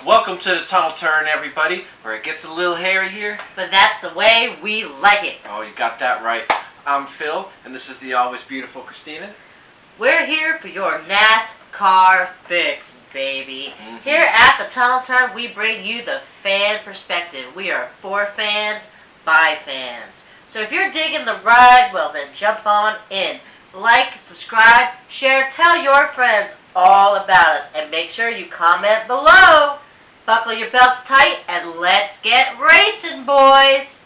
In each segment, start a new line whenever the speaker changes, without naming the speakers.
Welcome to the tunnel turn, everybody, where it gets a little hairy here.
But that's the way we like it.
Oh, you got that right. I'm Phil, and this is the always beautiful Christina.
We're here for your NASCAR fix, baby. Here at the tunnel turn, we bring you the fan perspective. We are for fans, by fans. So if you're digging the ride, well then jump on in. Like, subscribe, share, tell your friends all about us, and make sure you comment below. Buckle your belts tight and let's get racing, boys.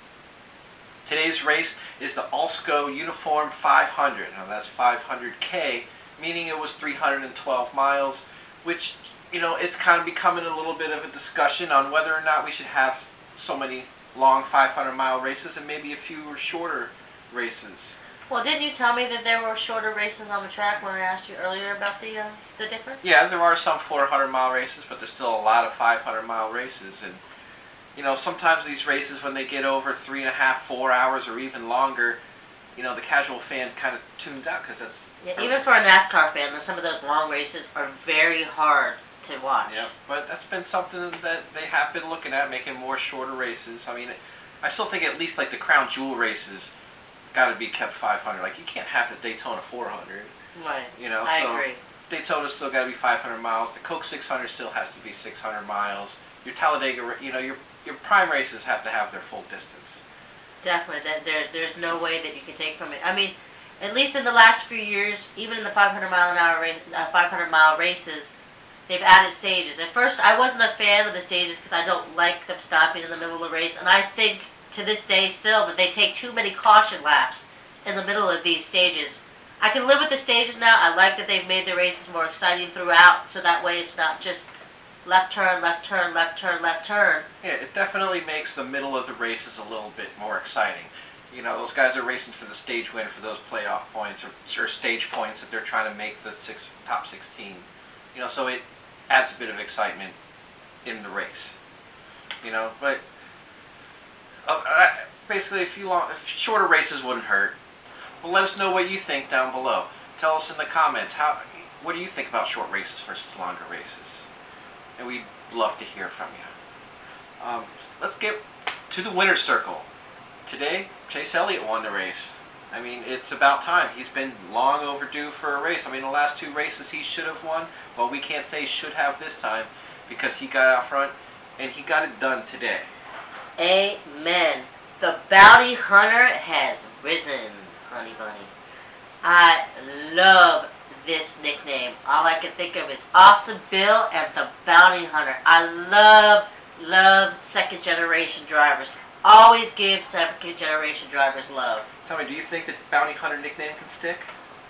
Today's race is the Alsco Uniform 500. Now that's 500K, meaning it was 312 miles, which, you know, it's kind of becoming a little bit of a discussion on whether or not we should have so many long 500-mile races and maybe a few shorter races.
Well, didn't you tell me that there were shorter races on the track when I asked you earlier about the difference?
Yeah, there are some 400-mile races, but there's still a lot of 500-mile races. And, you know, sometimes these races, when they get over 3.5, 4 hours or even longer, you know, the casual fan kind of tunes out because that's...
Yeah, even for a NASCAR fan, some of those long races are very hard to watch.
Yeah, but that's been something that they have been looking at, making more shorter races. I mean, I still think at least like the Crown Jewel races got to be kept 500. Like, you can't have the Daytona 400.
Right.
You know,
I
so
agree.
Daytona's still got to be 500 miles. The Coke 600 still has to be 600 miles. Your Talladega, you know, your prime races have to have their full distance.
Definitely. There's no way that you can take from it. I mean, at least in the last few years, even in the 500-mile races, they've added stages. At first, I wasn't a fan of the stages because I don't like them stopping in the middle of the race, and I think to this day still that they take too many caution laps in the middle of these stages. I can live with the stages now. I like that they've made the races more exciting throughout, so that way it's not just left turn, left turn, left turn, left turn.
Yeah, it definitely makes the middle of the races a little bit more exciting. You know, those guys are racing for the stage win, for those playoff points or stage points that they're trying to make the top 16. You know, so it adds a bit of excitement in the race. You know, but basically, if shorter races wouldn't hurt. Well, let us know what you think down below. Tell us in the comments what do you think about short races versus longer races, and we'd love to hear from you. Let's get to the winner's circle. Today, Chase Elliott won the race. I mean, it's about time. He's been long overdue for a race. I mean, the last two races he should have won. Well, we can't say should have this time because he got out front and he got it done today.
Amen. The bounty hunter has risen, honey bunny. I love this nickname. All I can think of is Awesome Bill and the Bounty Hunter. I love second generation drivers. Always give second generation drivers love.
Tell me, do you think the Bounty Hunter nickname can stick?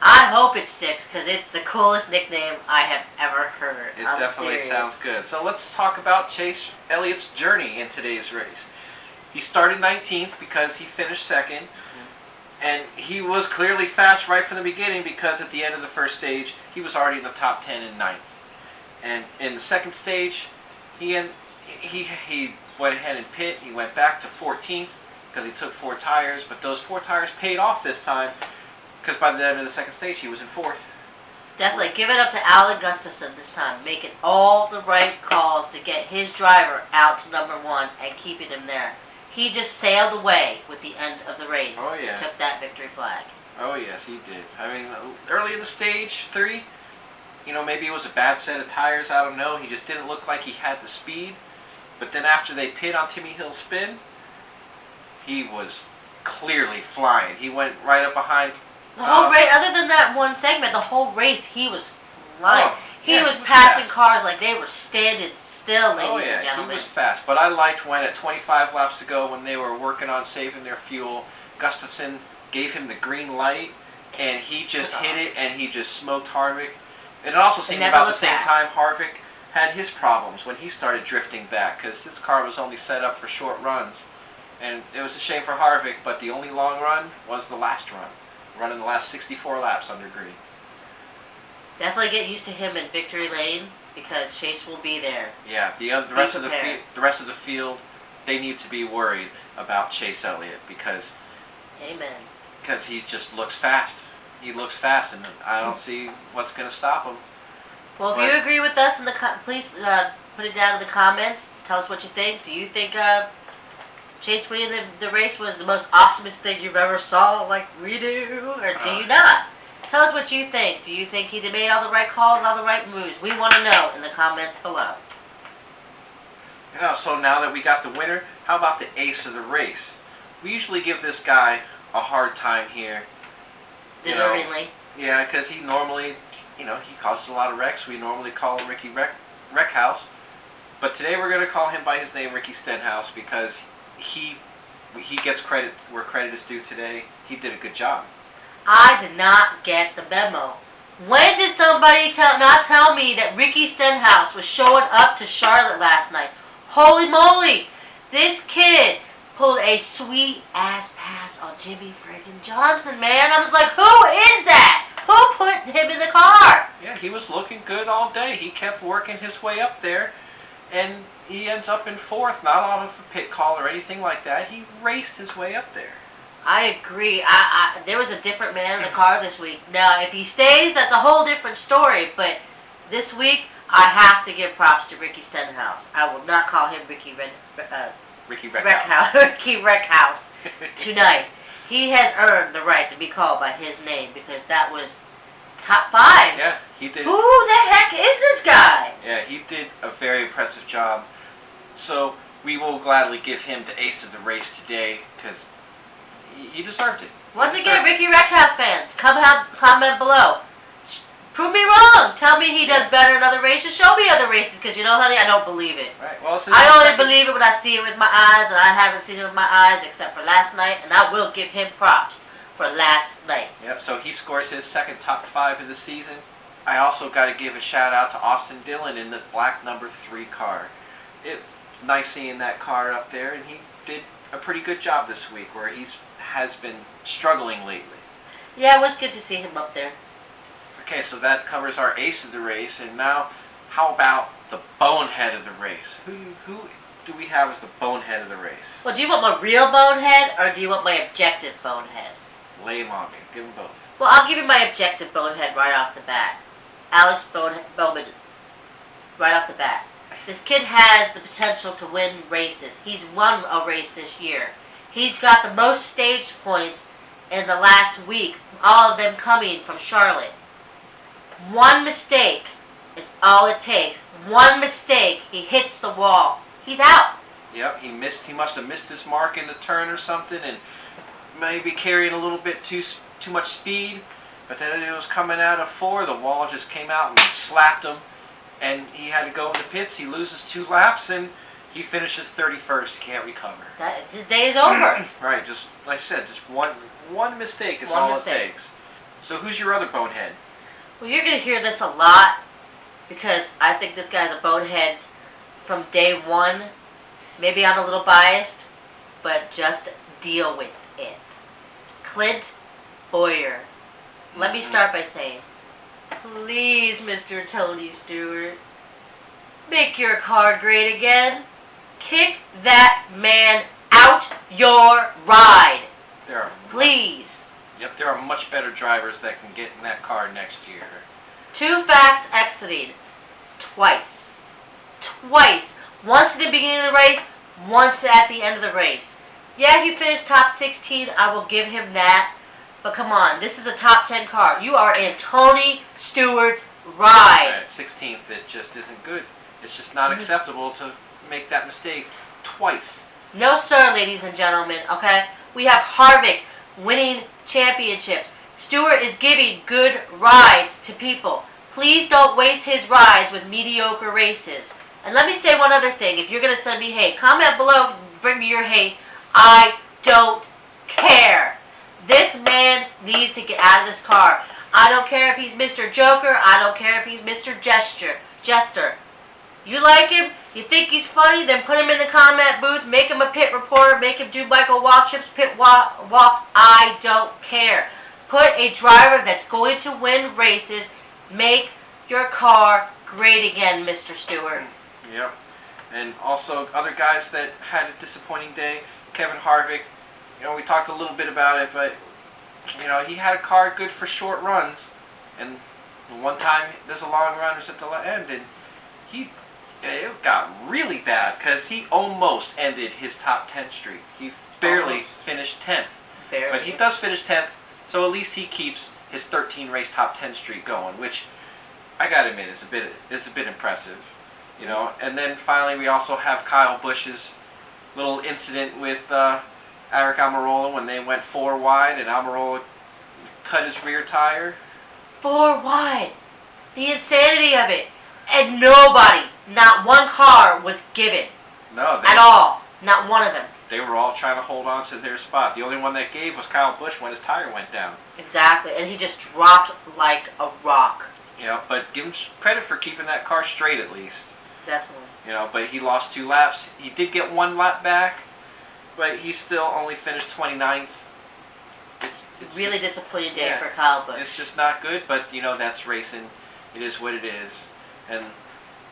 I hope it sticks because it's the coolest nickname I have ever heard.
It definitely sounds good. So let's talk about Chase Elliott's journey in today's race. He started 19th because he finished second, and he was clearly fast right from the beginning because at the end of the first stage, he was already in the top 10 in 9th. And in the second stage, he went ahead and pit. He went back to 14th because he took 4 tires, but those 4 tires paid off this time because by the end of the second stage, he was in 4th.
Definitely. Give it up to Alan Gustafson this time, making all the right calls to get his driver out to number 1 and keeping him there. He just sailed away with the end of the race.
Oh, yeah.
Took that victory flag.
Oh, yes, he did. I mean, early in the stage 3, you know, maybe it was a bad set of tires, I don't know. He just didn't look like he had the speed. But then after they pit on Timmy Hill's spin, he was clearly flying. He went right up behind.
The whole race, other than that one segment, the whole race, he was flying.
Oh,
he
yeah,
was
he was
passing
fast.
cars like they were standing still, ladies
Oh,
and
yeah,
gentlemen.
he was fast. But I liked when at 25 laps to go, when they were working on saving their fuel, Gustafson gave him the green light, and he just hit it, and he just smoked Harvick. And it also seemed about the same time Harvick had his problems when he started drifting back, because his car was only set up for short runs. And it was a shame for Harvick, but the only long run was the last run, running the last 64 laps under green.
Definitely get used to him in victory lane because Chase will be there.
Yeah, the rest of the field, they need to be worried about Chase Elliott because
Amen.
Because he just looks fast. He looks fast, and I don't see what's going to stop him.
Well, if you agree with us, please Put it down in the comments. Tell us what you think. Do you think Chase winning the race was the most awesomest thing you've ever saw like we do? Or do you not? Tell us what you think. Do you think he made all the right calls, all the right moves? We want to know in the comments below.
So now that we got the winner, how about the ace of the race? We usually give this guy a hard time here.
Deservingly.
Yeah, because he normally, he causes a lot of wrecks. We normally call him Ricky Wreckhouse. But today we're going to call him by his name, Ricky Stenhouse, because he gets credit where credit is due today. He did a good job.
I did not get the memo. When did somebody not tell me that Ricky Stenhouse was showing up to Charlotte last night? Holy moly! This kid pulled a sweet-ass pass on Jimmy friggin' Johnson, man. I was like, who is that? Who put him in the car?
Yeah, he was looking good all day. He kept working his way up there, and he ends up in fourth, not off of a pit call or anything like that. He raced his way up there.
I agree. There was a different man in the car this week. Now, if he stays, that's a whole different story, but this week, I have to give props to Ricky Stenhouse. I will not call him Ricky Wreckhouse. Ricky Wreckhouse tonight. He has earned the right to be called by his name because that was top 5.
Yeah, he did.
Who the heck is this guy?
Yeah, he did a very impressive job. So we will gladly give him the ace of the race today because he deserved it.
Once again, Ricky Wreckhouse fans, comment below. Prove me wrong. Tell me he does better in other races. Show me other races, because you know, honey, I don't believe it.
Right. Well,
I only believe it when I see it with my eyes, and I haven't seen it with my eyes except for last night, and I will give him props for last night.
Yep, so he scores his second top 5 of the season. I also got to give a shout out to Austin Dillon in the black number 3 car. It's nice seeing that car up there, and he did a pretty good job this week, where he has been struggling lately.
Yeah, it was good to see him up there.
Okay, so that covers our ace of the race, and now how about the bonehead of the race? Who do we have as the bonehead of the race?
Well, do you want my real bonehead, or do you want my objective bonehead?
Lay him on me. Give them both.
Well, I'll give you my objective bonehead right off the bat. Alex Bowman, right off the bat. This kid has the potential to win races. He's won a race this year. He's got the most stage points in the last week, all of them coming from Charlotte. One mistake is all it takes. One mistake, he hits the wall. He's out.
Yep, he must have missed his mark in the turn or something, and maybe carrying a little bit too much speed. But then it was coming out of 4, the wall just came out and slapped him, and he had to go in the pits. He loses 2 laps, and he finishes 31st. He can't recover.
His day is over.
Right, just like I said, just one mistake is all it takes. So who's your other bonehead?
Well, you're going to hear this a lot because I think this guy's a bonehead from day one. Maybe I'm a little biased, but just deal with it. Clint Bowyer. Let me start by saying, please, Mr. Tony Stewart, make your car great again. Kick that man out your ride. Please.
Yep, there are much better drivers that can get in that car next year.
2 facts exiting. Twice. Once at the beginning of the race, once at the end of the race. Yeah, he finished top 16. I will give him that. But come on, this is a top 10 car. You are in Tony Stewart's ride.
At 16th, it just isn't good. It's just not acceptable to make that mistake twice.
No, sir, ladies and gentlemen, okay? We have Harvick winning championships. Stewart is giving good rides to people. Please don't waste his rides with mediocre races. And let me say one other thing. If you're going to send me hate, comment below, bring me your hate. I don't care. This man needs to get out of this car. I don't care if he's Mr. Joker. I don't care if he's Mr. Jester. You like him? You think he's funny? Then put him in the comment booth. Make him a pit reporter. Make him do Michael Waltrip's pit walk. I don't care. Put a driver that's going to win races. Make your car great again, Mr. Stewart.
Yep. And also other guys that had a disappointing day. Kevin Harvick. We talked a little bit about it, but he had a car good for short runs, and one time there's a long run at the end, and he it got really bad because he almost ended his top 10 streak. He barely finished 10th.
Barely.
But he does finish 10th, so at least he keeps his 13 race top 10 streak going, which I gotta admit is a bit impressive. You know, and then finally we also have Kyle Busch's little incident with Eric Almirola when they went 4 wide and Almirola cut his rear tire.
4 wide. The insanity of it. And nobody, not one car was given.
No,
at all. Not one of them.
They were all trying to hold on to their spot. The only one that gave was Kyle Busch when his tire went down.
Exactly, and he just dropped like a rock.
Yeah, but give him credit for keeping that car straight at least.
Definitely.
You know, but he lost 2 laps. He did get 1 lap back, but he still only finished 29th. It's
really
just,
disappointing day for Kyle Busch.
It's just not good, but you know, that's racing. It is what it is. And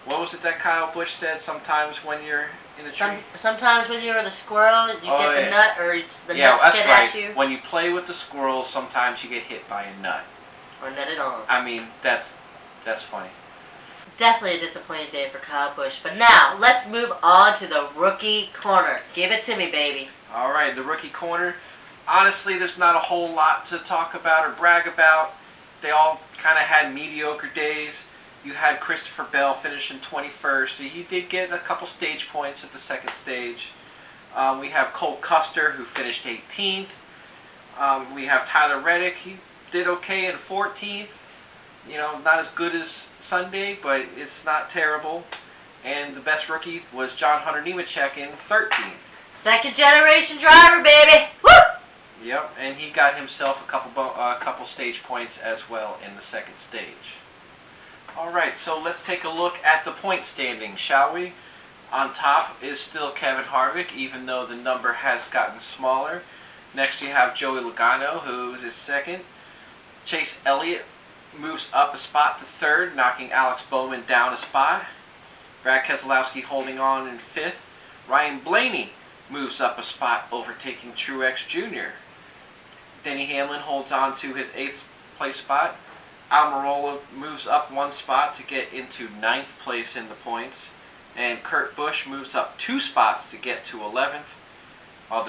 what was it that Kyle Busch said? Sometimes when you're in the tree?
Sometimes when you're the squirrel, you get the nut, or it's the nuts get at you.
When you play with the squirrels, sometimes you get hit by a nut.
Or nutted on.
I mean, that's funny.
Definitely a disappointing day for Kyle Busch. But now, let's move on to the rookie corner. Give it to me, baby.
All right, the rookie corner. Honestly, there's not a whole lot to talk about or brag about. They all kind of had mediocre days. You had Christopher Bell finishing 21st. He did get a couple stage points at the second stage. We have Cole Custer, who finished 18th. We have Tyler Reddick. He did okay in 14th. You know, not as good as Sunday, but it's not terrible. And the best rookie was John Hunter Nemechek in 13th.
Second generation driver, baby. Woo!
Yep, and he got himself a couple stage points as well in the second stage. All right, so let's take a look at the point standings, shall we? On top is still Kevin Harvick, even though the number has gotten smaller. Next you have Joey Logano, who is second. Chase Elliott moves up a spot to third, knocking Alex Bowman down a spot. Brad Keselowski holding on in fifth. Ryan Blaney moves up a spot, overtaking Truex Jr. Denny Hamlin holds on to his 8th place spot. Almirola moves up 1 spot to get into 9th place in the points. And Kurt Busch moves up 2 spots to get to 11th. While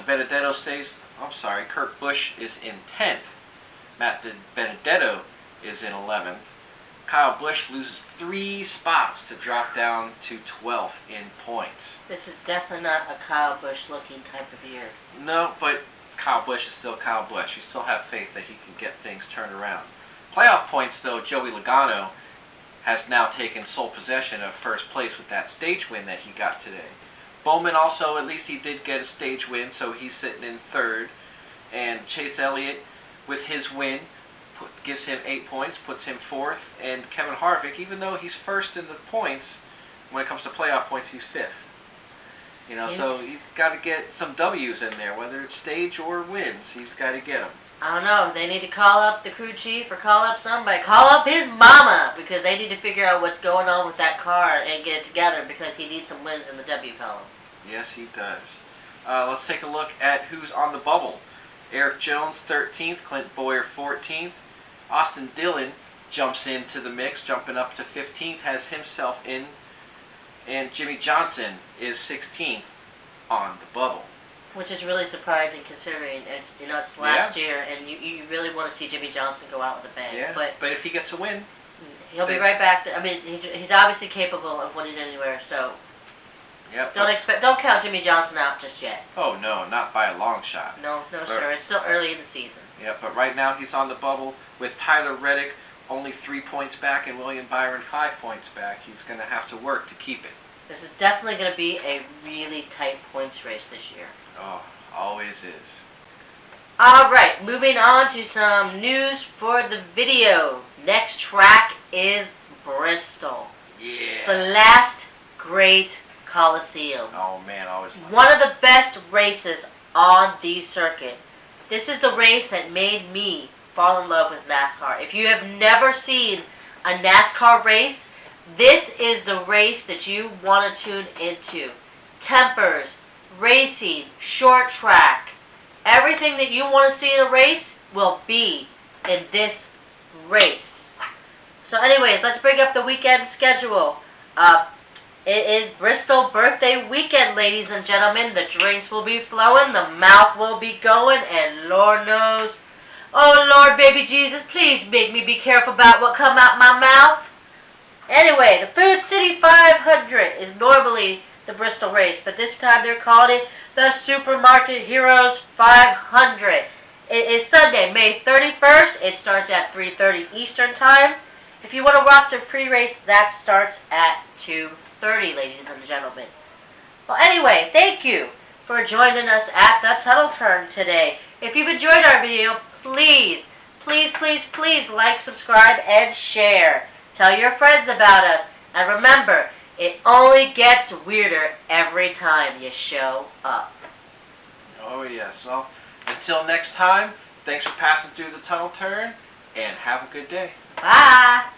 Kurt Busch is in 10th. Matt Benedetto is in 11th. Kyle Busch loses 3 spots to drop down to 12th in points.
This is definitely not a Kyle Busch looking type of year.
No, but Kyle Busch is still Kyle Busch. You still have faith that he can get things turned around. Playoff points, though, Joey Logano has now taken sole possession of first place with that stage win that he got today. Bowman also, at least he did get a stage win, so he's sitting in 3rd. And Chase Elliott, with his win, gives him 8 points, puts him 4th. And Kevin Harvick, even though he's 1st in the points, when it comes to playoff points, he's 5th. You know, so he's got to get some W's in there, whether it's stage or wins. He's got to get them.
I don't know. They need to call up the crew chief or call up somebody. Call up his mama, because they need to figure out what's going on with that car and get it together, because he needs some wins in the W column.
Yes, he does. Let's take a look at who's on the bubble. Eric Jones, 13th. Clint Bowyer, 14th. Austin Dillon jumps into the mix, jumping up to 15th, has himself in. And Jimmy Johnson is 16th on the bubble.
Which is really surprising, considering it's last year, and you really want to see Jimmy Johnson go out with a bang.
Yeah, but if he gets a win,
he'll be right back. I mean, he's obviously capable of winning anywhere. So don't count Jimmy Johnson out just yet.
Oh no, not by a long shot.
No, sir. It's still early in the season.
Yeah, but right now he's on the bubble with Tyler Reddick only 3 points back and William Byron 5 points back. He's going to have to work to keep it.
This is definitely going to be a really tight points race this year.
Oh, always is.
Alright, moving on to some news for the video. Next track is Bristol.
Yeah.
The last great Coliseum.
Oh man, always.
One of the best races on the circuit. This is the race that made me fall in love with NASCAR. If you have never seen a NASCAR race, this is the race that you want to tune into. Tempers, racing, short track, everything that you want to see in a race will be in this race. So anyways, let's bring up the weekend schedule. It is Bristol birthday weekend, ladies and gentlemen. The drinks will be flowing, the mouth will be going, and Lord knows, oh Lord, baby Jesus, please make me be careful about what come out my mouth. Anyway, the Food City 500 is normally the Bristol race, but this time they're calling it the Supermarket Heroes 500. It is Sunday, May 31st. It starts at 3:30 Eastern Time. If you want to watch the pre-race, that starts at 2:30, ladies and gentlemen. Well, anyway, thank you for joining us at the Tunnel Turn today. If you've enjoyed our video, please, please, please, please like, subscribe, and share. Tell your friends about us. And remember, it only gets weirder every time you show up.
Oh, yes. Well, until next time, thanks for passing through the Tunnel Turn, and have a good day.
Bye.